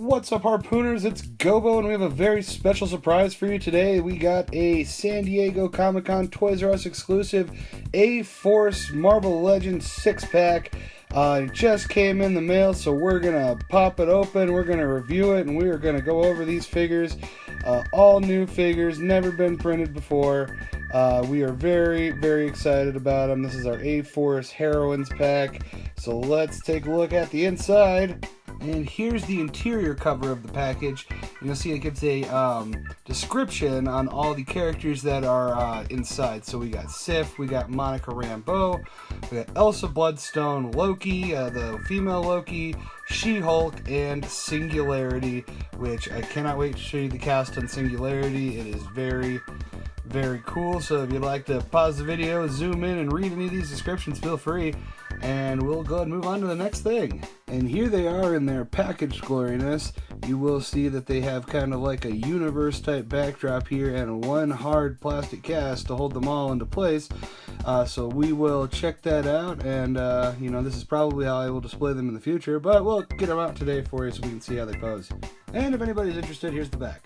What's up, harpooners? It's Gobo, and we have a very special surprise for you today. We got a San Diego Comic-Con Toys R Us exclusive A-Force Marvel Legends 6-pack. It just came in the mail, so we're gonna pop it open, we're gonna review it, and we are gonna go over these figures. All new figures, never been printed before. We are very, very excited about them. This is our A-Force Heroines pack, so let's take a look at the inside. And here's the interior cover of the package. You'll see it gives a description on all the characters that are inside. So we got Sif, we got Monica Rambeau, we got Elsa Bloodstone, Lowkey, the female Lowkey, She-Hulk, and Singularity, which I cannot wait to show you the cast on Singularity. It is very, very cool. So if you'd like to pause the video, zoom in, and read any of these descriptions, feel free. And we'll go ahead and move on to the next thing. And here they are in their package gloriness. You will see that they have kind of like a universe type backdrop here and one hard plastic cast to hold them all into place. So we will check that out, and this is probably how I will display them in the future, but we'll get them out today for you so we can see how they pose. And if anybody's interested, here's the back.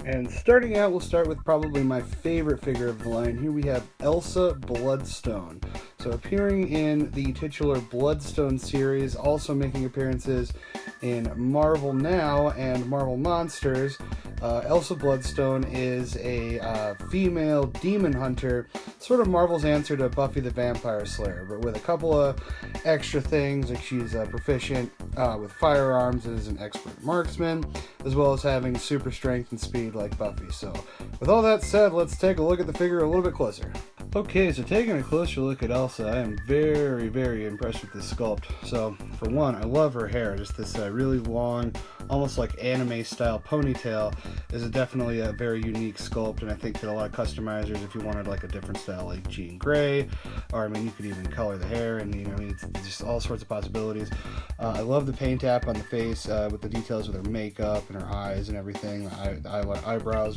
And starting out, we'll start with probably my favorite figure of the line. Here we have Elsa Bloodstone. So appearing in the titular Bloodstone series, also making appearances in Marvel Now and Marvel Monsters, Elsa Bloodstone is a female demon hunter, sort of Marvel's answer to Buffy the Vampire Slayer, but with a couple of extra things, like she's proficient with firearms and is an expert marksman, as well as having super strength and speed like Buffy. So with all that said, let's take a look at the figure a little bit closer. Okay, so taking a closer look at Elsa, I am very, very impressed with this sculpt. So for one, I love her hair. Just this really long, almost like anime style ponytail is definitely a very unique sculpt, and I think that a lot of customizers, if you wanted like a different style like Jean Grey, or I mean you could even color the hair, and it's just all sorts of possibilities. I love the paint app on the face with the details with her makeup and her eyes and everything, the eyebrows.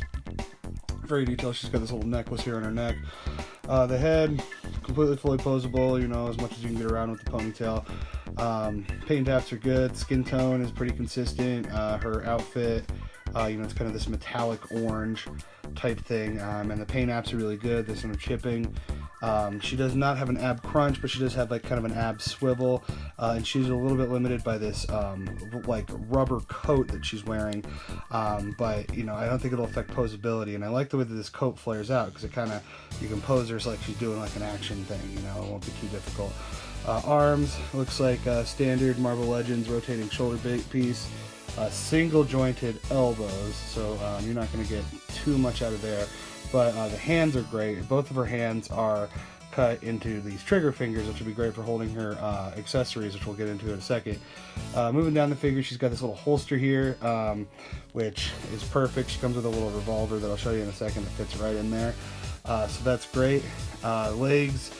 Very detailed. She's got this little necklace here on her neck. The head, completely fully posable, as much as you can get around with the ponytail. Paint apps are good. Skin tone is pretty consistent. Her outfit, it's kind of this metallic orange type thing. And the paint apps are really good. There's some chipping. She does not have an ab crunch, but she does have like kind of an ab swivel, and she's a little bit limited by this like rubber coat that she's wearing, but I don't think it'll affect posability, and I like the way that this coat flares out, because it kind of, you can pose her like she's doing like an action thing, it won't be too difficult. Arms, looks like standard Marvel Legends rotating shoulder piece, single jointed elbows, so you're not going to get too much out of there. But the hands are great. Both of her hands are cut into these trigger fingers, which would be great for holding her accessories, which we'll get into in a second. Moving down the figure, she's got this little holster here, which is perfect. She comes with a little revolver that I'll show you in a second that fits right in there. So that's great. Legs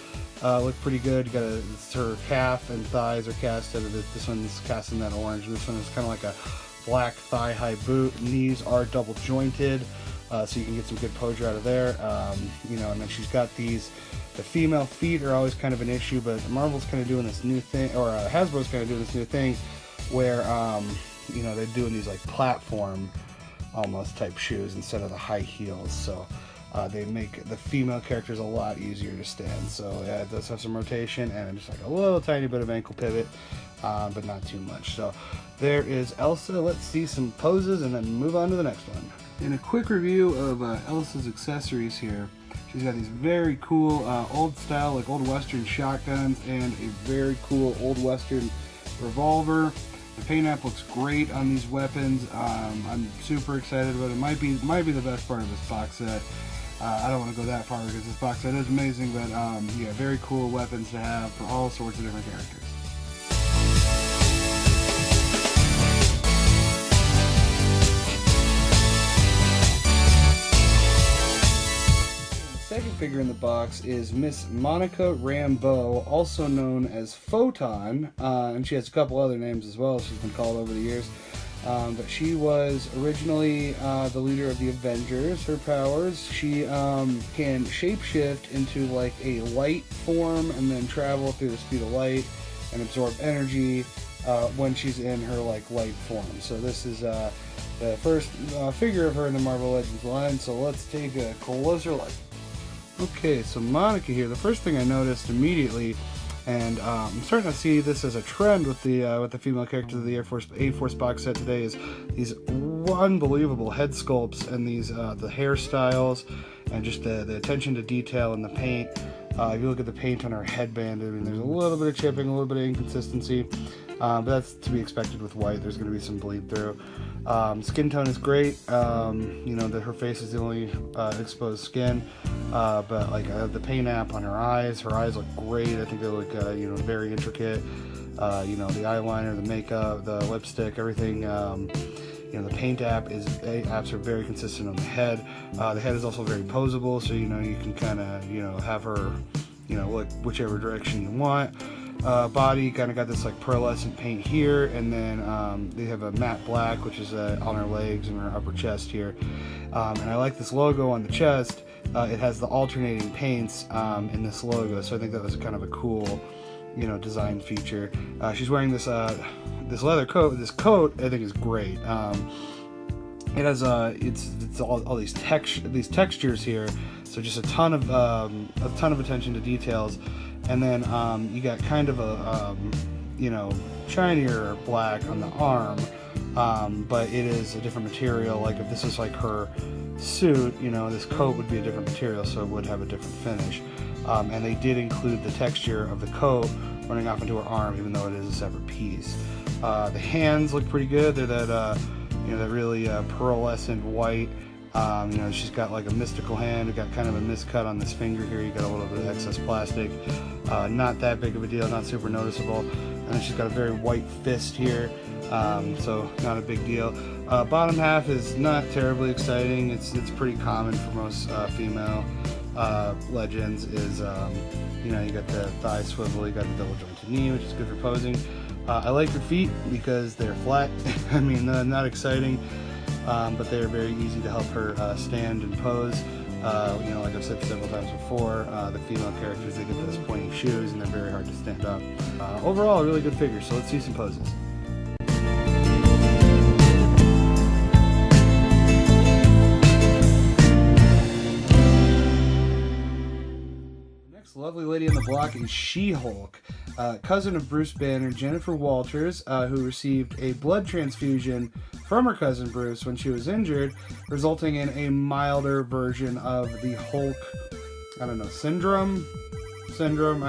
look pretty good. Her calf and thighs are cast out of this one's cast in that orange. This one is kind of like a black thigh-high boot. Knees are double jointed. So you can get some good posure out of there, and then she's got the female feet are always kind of an issue, but Marvel's kind of doing this new thing, or Hasbro's kind of doing this new thing, where, they're doing these like platform almost type shoes instead of the high heels, so they make the female characters a lot easier to stand. So yeah, it does have some rotation and just like a little tiny bit of ankle pivot, but not too much. So there is Elsa. Let's see some poses and then move on to the next one. In a quick review of Elsa's accessories here, she's got these very cool old style, like old western shotguns, and a very cool old western revolver. The paint app looks great on these weapons. I'm super excited about it. Might be the best part of this box set. I don't want to go that far because this box set is amazing, but yeah, very cool weapons to have for all sorts of different characters. Second figure in the box is Miss Monica Rambeau, also known as Photon, and she has a couple other names as well. She's been called over the years, but she was originally the leader of the Avengers. Her powers, she can shapeshift into like a light form and then travel through the speed of light and absorb energy when she's in her like light form. So this is the first figure of her in the Marvel Legends line. So let's take a closer look. Okay, so Monica here. The first thing I noticed immediately, and I'm starting to see this as a trend with the female characters of the A-Force box set today, is these unbelievable head sculpts and these the hairstyles and just the attention to detail in the paint. If you look at the paint on her headband, I mean, there's a little bit of chipping, a little bit of inconsistency, but that's to be expected with white. There's going to be some bleed through. Skin tone is great. You know that her face is the only exposed skin, but like the paint app on her eyes look great. I think they look you know, very intricate. You know, the eyeliner, the makeup, the lipstick, everything. You know, the paint apps are very consistent on the head. The head is also very posable, so you know you can kind of, you know, have her, you know, look whichever direction you want. Body kind of got this like pearlescent paint here, and then they have a matte black, which is on her legs and her upper chest here. And I like this logo on the chest. It has the alternating paints in this logo, so I think that was kind of a cool, you know, design feature. She's wearing this this leather coat. This coat I think is great. It has it's all these textures here, so just a ton of attention to details. And then you got kind of a you know, shinier black on the arm, but it is a different material. Like if this is like her suit, you know, this coat would be a different material, so it would have a different finish. And they did include the texture of the coat running off into her arm, even though it is a separate piece. The hands look pretty good. They're that you know, that really pearlescent white. You know, she's got like a mystical hand. We've got kind of a miscut on this finger here. You got a little bit of excess plastic. Not that big of a deal, not super noticeable. And then she's got a very white fist here, so not a big deal. Bottom half is not terribly exciting. It's pretty common for most female legends. Is you know, you got the thigh swivel, you got the double jointed knee, which is good for posing. I like her feet because they're flat. I mean, not exciting. But they're very easy to help her stand and pose. You know, like I've said several times before, the female characters, they get those pointy shoes and they're very hard to stand up. Overall, a really good figure, so let's see some poses. Next lovely lady on the block is She-Hulk, cousin of Bruce Banner, Jennifer Walters, who received a blood transfusion from her cousin Bruce when she was injured, resulting in a milder version of the Hulk, I don't know, syndrome, I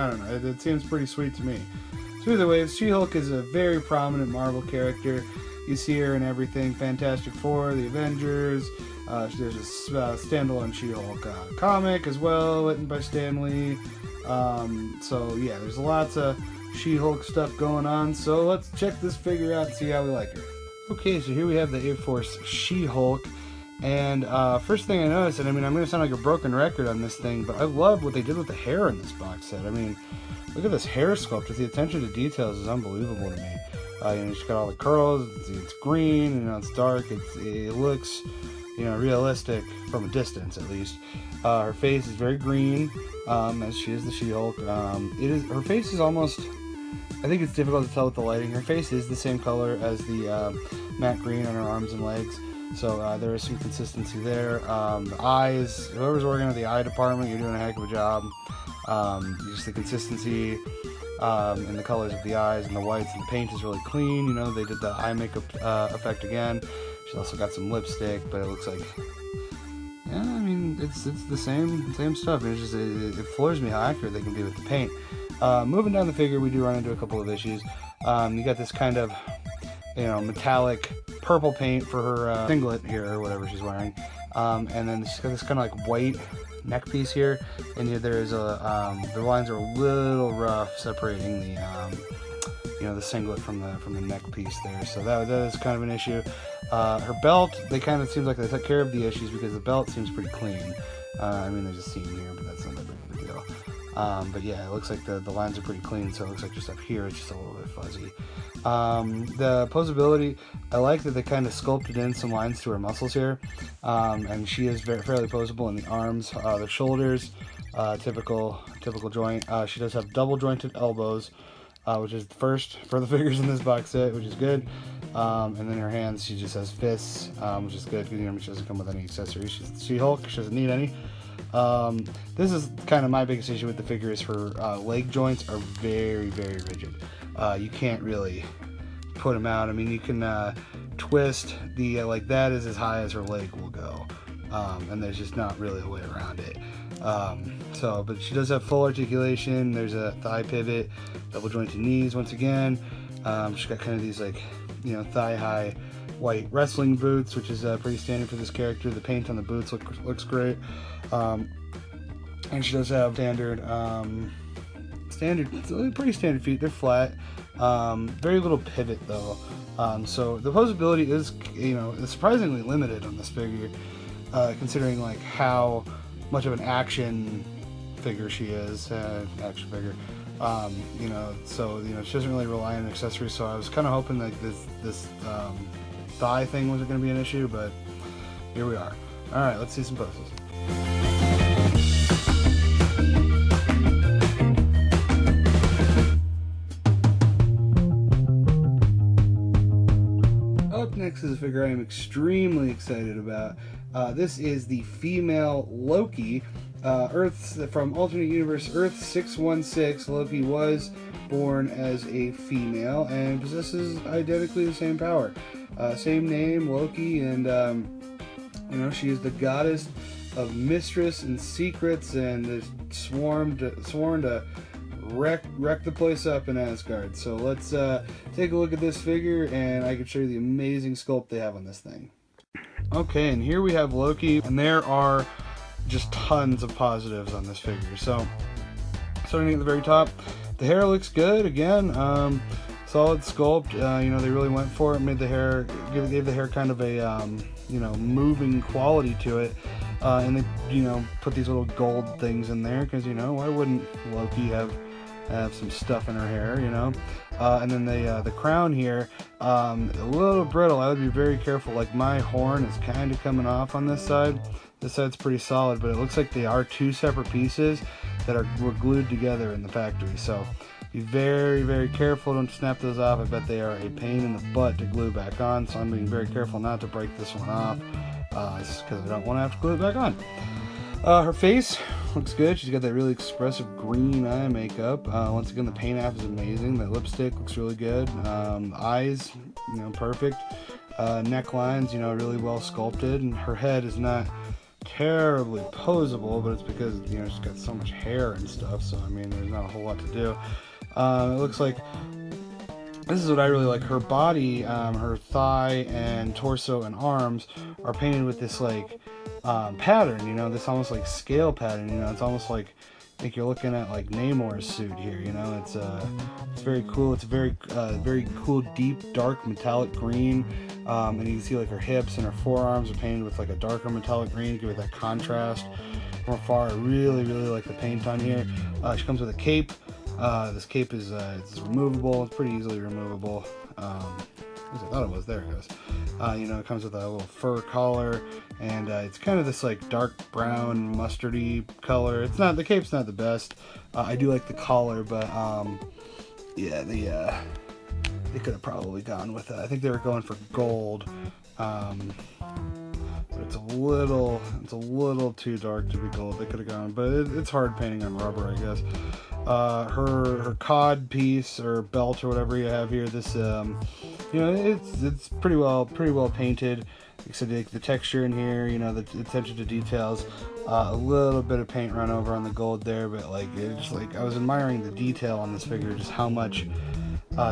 don't know, it seems pretty sweet to me. So either way, She-Hulk is a very prominent Marvel character. You see her in everything, Fantastic Four, the Avengers. There's a standalone She-Hulk comic as well, written by Stan Lee. So yeah, there's lots of She-Hulk stuff going on. So let's check this figure out and see how we like her. Okay, so here we have the A-Force She-Hulk, and first thing I noticed, and I mean, I'm going to sound like a broken record on this thing, but I love what they did with the hair in this box set. I mean, look at this hair sculpt. With the attention to details is unbelievable to me. You know, she's got all the curls, it's green, you know, it's dark, it looks, you know, realistic from a distance at least. Her face is very green, as she is the She-Hulk. Her face is almost, I think it's difficult to tell with the lighting. Her face is the same color as the matte green on her arms and legs, so there is some consistency there. The eyes, whoever's working at the eye department, you're doing a heck of a job. Just the consistency and the colors of the eyes and the whites and the paint is really clean. You know, they did the eye makeup effect again. She's also got some lipstick, but it looks like, yeah, I mean, it's the same stuff. It's just it floors me how accurate they can be with the paint. Moving down the figure, we do run into a couple of issues. You got this kind of, you know, metallic purple paint for her singlet here, or whatever she's wearing, and then she's got this kind of like white neck piece here, and here there is a the lines are a little rough separating the you know, the singlet from the neck piece there, so that is kind of an issue. Her belt, they kind of seems like they took care of the issues because the belt seems pretty clean. I mean, there's a seam here, but that's not that big of a deal. But yeah, it looks like the lines are pretty clean, so it looks like just up here it's just a little bit fuzzy. The posability, I like that they kind of sculpted in some lines to her muscles here, and she is fairly posable in the arms, the shoulders, typical joint. She does have double jointed elbows, which is the first for the figures in this box set, which is good. And then her hands, she just has fists, which is good because she doesn't come with any accessories. She's She-Hulk, she doesn't need any. This is kind of my biggest issue with the figure is her leg joints are very, very rigid. You can't really put them out. I mean, you can twist the like that is as high as her leg will go, and there's just not really a way around it. But she does have full articulation. There's a thigh pivot, double jointed knees once again. She's got kind of these like, you know, thigh high white wrestling boots, which is pretty standard for this character. The paint on the boots looks great. And she does have pretty standard feet. They're flat. Very little pivot though. So the posability is, you know, surprisingly limited on this figure, considering like how much of an action figure she is. Action figure. You know, so you know she doesn't really rely on accessories. So I was kind of hoping that this thigh thing wasn't going to be an issue, but here we are. All right, let's see some poses. Up next is a figure I am extremely excited about. This is the female Lowkey. From alternate universe Earth 616. Lowkey was born as a female and possesses identically the same power. Same name, Lowkey, and you know, she is the goddess of mistress and secrets, and is sworn to wreck the place up in Asgard. So let's take a look at this figure, and I can show you the amazing sculpt they have on this thing. Okay, and here we have Lowkey, and there are just tons of positives on this figure. So starting at the very top, the hair looks good again. Solid sculpt. You know, they really went for it, made the hair, gave the hair kind of a you know, moving quality to it. And they, you know, put these little gold things in there because, you know, why wouldn't Lowkey have some stuff in her hair, you know? And then the crown here, a little brittle. I would be very careful. Like, my horn is kind of coming off on this side. This side's pretty solid, but it looks like they are two separate pieces that were glued together in the factory. So be very, very careful. Don't snap those off. I bet they are a pain in the butt to glue back on. So I'm being very careful not to break this one off, because I don't want to have to glue it back on. Her face looks good. She's got that really expressive green eye makeup. Once again, the paint app is amazing. The lipstick looks really good. Eyes, you know, perfect. Necklines, you know, really well sculpted. And her head is not terribly posable, but it's because, you know, she's got so much hair and stuff. So I mean, there's not a whole lot to do. It looks like, this is what I really like. Her body, her thigh and torso and arms are painted with this like pattern, you know, this almost like scale pattern, you know. It's almost like you're looking at like Namor's suit here, you know. It's very cool. It's a very cool, deep, dark metallic green, and you can see like her hips and her forearms are painted with like a darker metallic green to give it that contrast from afar. I really, really like the paint on here. She comes with a cape. This cape is it's removable. It's pretty easily removable. I thought it was. There it goes. You know, it comes with a little fur collar, and it's kind of this like dark brown mustardy color. It's not, the cape's not the best. I do like the collar, but yeah, they could have probably gone with it. I think they were going for gold, but it's a little too dark to be gold. They could have gone, but it's hard painting on rubber, I guess. Her cod piece or belt or whatever you have here, this you know, it's pretty well painted, except the texture in here, you know, the attention to details. A little bit of paint run over on the gold there, but like, it's like I was admiring the detail on this figure, just how much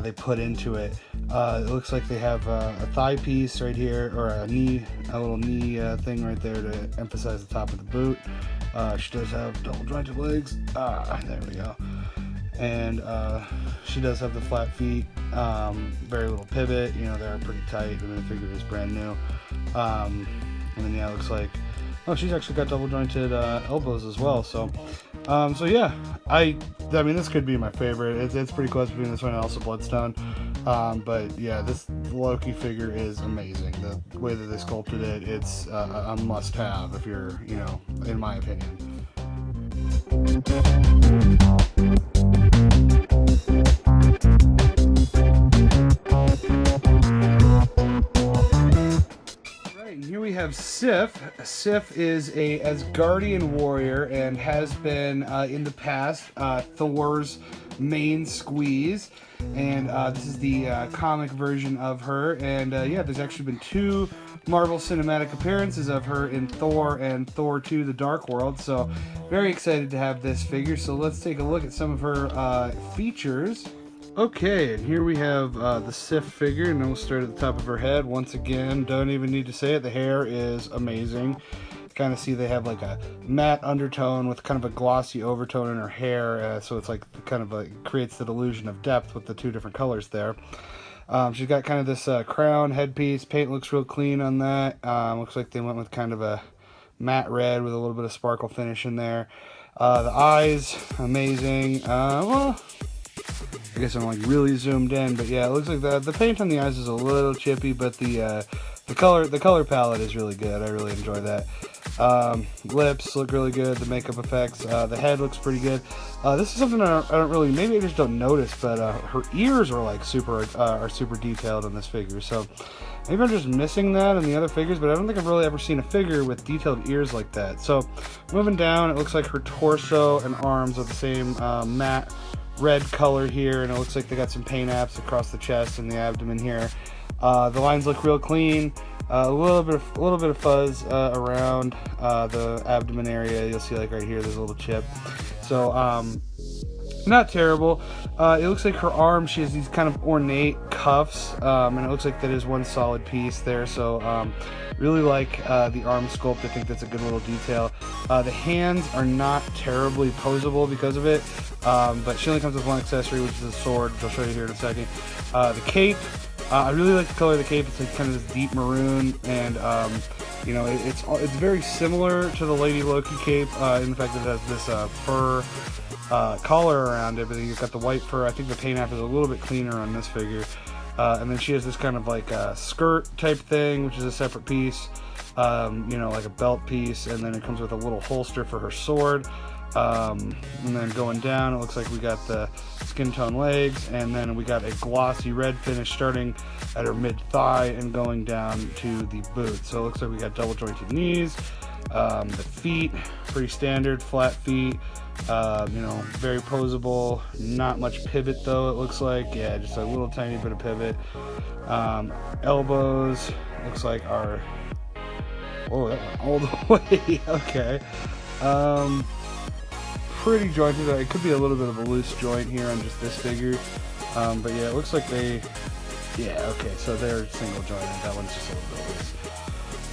they put into it. It looks like they have a thigh piece right here, or a little knee thing right there to emphasize the top of the boot. She does have double jointed legs. There we go. And she does have the flat feet. Very little pivot. You know, they're pretty tight. I mean, the figure is brand new. And then yeah, it looks like, oh, she's actually got double jointed elbows as well. So yeah, I mean, this could be my favorite. It's pretty close between this one and Elsa Bloodstone. But yeah, this Lowkey figure is amazing. The way that they sculpted it, it's a must-have if you're, you know, in my opinion. have Sif. Sif is a Asgardian warrior and has been in the past Thor's main squeeze. And this is the comic version of her. And yeah, there's actually been 2 Marvel Cinematic appearances of her in Thor and Thor 2: The Dark World. So very excited to have this figure. So let's take a look at some of her features. Okay, and here we have the Sif figure, and then we'll start at the top of her head. Once again, don't even need to say it, the hair is amazing. Kind of see they have like a matte undertone with kind of a glossy overtone in her hair, so it's like kind of like creates the illusion of depth with the 2 different colors there. She's got kind of this crown headpiece. Paint looks real clean on that. Looks like they went with kind of a matte red with a little bit of sparkle finish in there. The eyes, amazing. Well, I guess I'm like really zoomed in, but yeah, it looks like the paint on the eyes is a little chippy, but the color palette is really good. I really enjoy that. Lips look really good. The makeup effects. The head looks pretty good. This is something I don't really, maybe I just don't notice, but her ears are like super detailed on this figure. So maybe I'm just missing that in the other figures, but I don't think I've really ever seen a figure with detailed ears like that. So moving down, it looks like her torso and arms are the same matte red color here, and it looks like they got some paint apps across the chest and the abdomen here. The lines look real clean. A little bit of fuzz around the abdomen area. You'll see like right here, there's a little chip. So not terrible. It looks like her arm, she has these kind of ornate cuffs, and it looks like that is one solid piece there. So really like the arm sculpt. I think that's a good little detail. The hands are not terribly posable because of it, but she only comes with one accessory, which is a sword, which I'll show you here in a second. The cape, I really like the color of the cape. It's like kind of this deep maroon, and you know, it's very similar to the Lady Lowkey cape in the fact that it has this fur collar around it, but then you've got the white fur. I think the paint app is a little bit cleaner on this figure. And then she has this kind of like skirt type thing, which is a separate piece, you know, like a belt piece, and then it comes with a little holster for her sword. And then going down, it looks like we got the skin tone legs, and then we got a glossy red finish starting at her mid thigh and going down to the boot. So it looks like we got double jointed knees. The feet, pretty standard, flat feet. You know, very posable, not much pivot though, it looks like. Yeah, just a little tiny bit of pivot. Elbows, looks like are, oh, that went all the way. Okay. Pretty jointed. It could be a little bit of a loose joint here on just this figure. But yeah, it looks like they, yeah, okay, so they're single jointed. That one's just a little bit loose.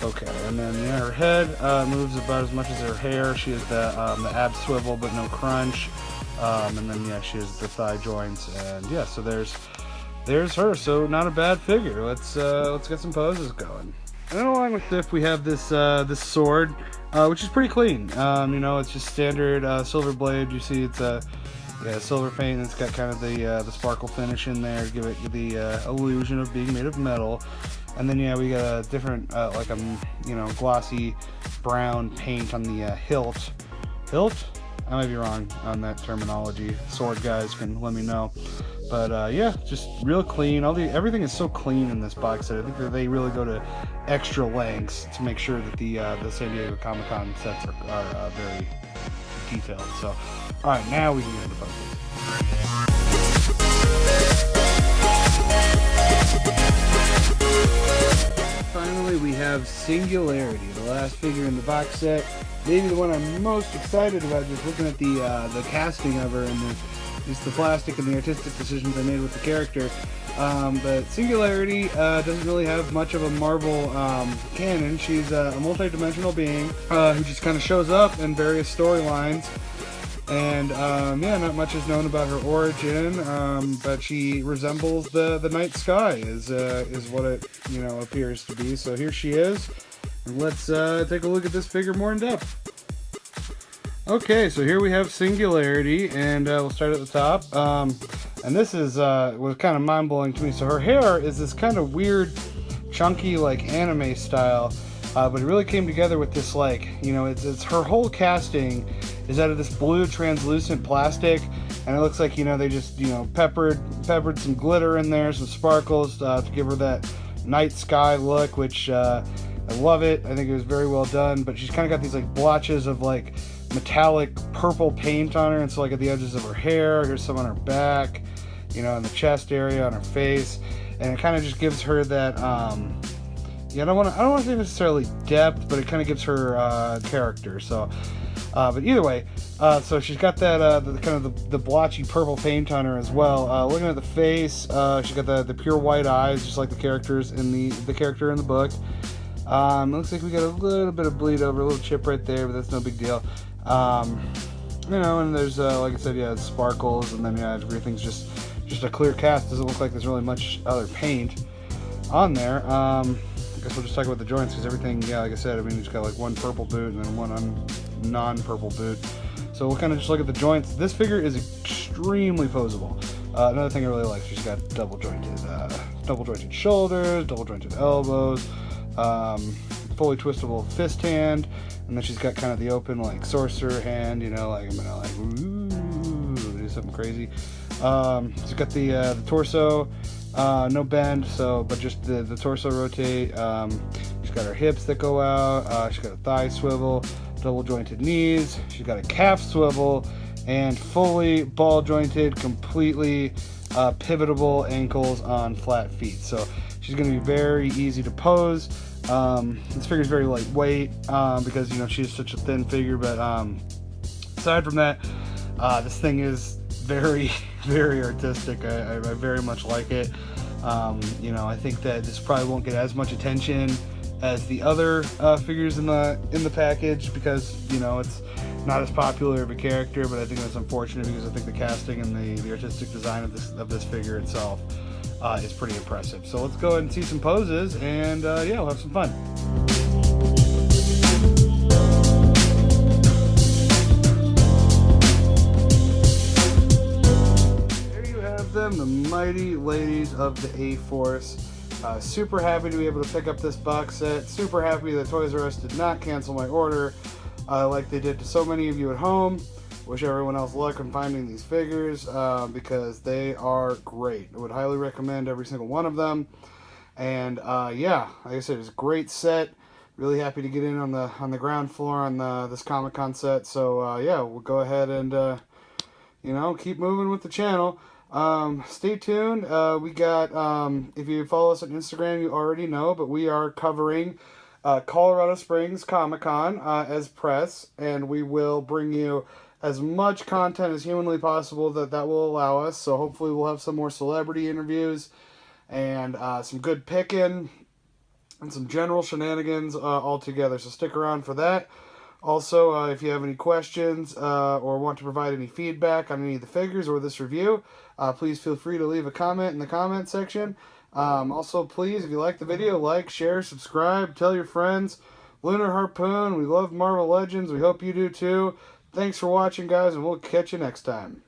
Okay, and then yeah, her head moves about as much as her hair. She has the ab swivel, but no crunch. And then yeah, she has the thigh joints, and yeah, so there's her. So not a bad figure. Let's get some poses going. And then along with Sif, we have this this sword, which is pretty clean. You know, it's just standard silver blade. You see, it's a silver paint. It's got kind of the sparkle finish in there to give it the illusion of being made of metal. And then yeah, we got a different like a you know glossy brown paint on the hilt. I might be wrong on that terminology. Sword guys can let me know. But yeah, just real clean. Everything is so clean in this box set. I think that they really go to extra lengths to make sure that the San Diego Comic-Con sets are very detailed. So, all right, now we can get into poses. Finally, we have Singularity, the last figure in the box set. Maybe the one I'm most excited about, just looking at the casting of her and just the plastic and the artistic decisions they made with the character. But Singularity doesn't really have much of a Marvel canon. She's a multi-dimensional being who just kind of shows up in various storylines. And yeah, not much is known about her origin, but she resembles the night sky is what it appears to be. So here she is, and let's take a look at this figure more in depth. Okay, so here we have Singularity, and we'll start at the top. And this is was kind of mind-blowing to me. So her hair is this kind of weird, chunky, like anime style, but it really came together with this it's her whole casting is out of this blue translucent plastic, and it looks like they just peppered some glitter in there, some sparkles to give her that night sky look, which I love it. I think it was very well done, but she's kind of got these like blotches of like metallic purple paint on her, and so like at the edges of her hair, here's some on her back, you know, in the chest area, on her face, and it kind of just gives her that yeah, I don't want to say necessarily depth, but it kind of gives her character. So but either way, so she's got that the kind of the blotchy purple paint on her as well. Looking at the face, she's got the pure white eyes, just like the characters in the character in the book. It looks like we got a little bit of bleed over, a little chip right there, but that's no big deal. You know, and there's like I said, yeah, sparkles, and then yeah, everything's just a clear cast. Doesn't look like there's really much other paint on there. I guess we'll just talk about the joints, because everything, yeah, like I said, I mean, it's got like one purple boot and then one non-purple boot. So we'll kind of just look at the joints. This figure is extremely posable. Another thing I really like, she's got double jointed shoulders, double jointed elbows, fully twistable fist hand, and then she's got kind of the open like sorcerer hand, you know, like I'm gonna like do something crazy. She's got the torso, no bend, so but just the torso rotate. She's got her hips that go out. She's got a thigh swivel, double jointed knees. She's got a calf swivel, and fully ball jointed, completely pivotable ankles on flat feet. So she's going to be very easy to pose. This figure is very lightweight because, you know, she's such a thin figure. But aside from that, this thing is very, very artistic. I very much like it. You know, I think that this probably won't get as much attention as the other figures in the package, because, you know, it's not as popular of a character. But I think that's unfortunate, because I think the casting and the artistic design of this figure itself is pretty impressive. So let's go ahead and see some poses, and yeah, we'll have some fun. There you have them, the mighty ladies of the A-Force. Super happy to be able to pick up this box set. Super happy that Toys R Us did not cancel my order like they did to so many of you at home. Wish everyone else luck in finding these figures because they are great. I would highly recommend every single one of them. And yeah, like I said, it's a great set. Really happy to get in on the ground floor on this Comic-Con set. So yeah, we'll go ahead and you know, keep moving with the channel. Stay tuned. We got, if you follow us on Instagram, you already know, but we are covering Colorado Springs Comic-Con as press, and we will bring you as much content as humanly possible that will allow us. So hopefully we'll have some more celebrity interviews and some good picking and some general shenanigans all together. So stick around for that. Also, if you have any questions or want to provide any feedback on any of the figures or this review, please feel free to leave a comment in the comment section. Also, please, if you like the video, like, share, subscribe, tell your friends. Lunar Harpoon, we love Marvel Legends. We hope you do too. Thanks for watching, guys, and we'll catch you next time.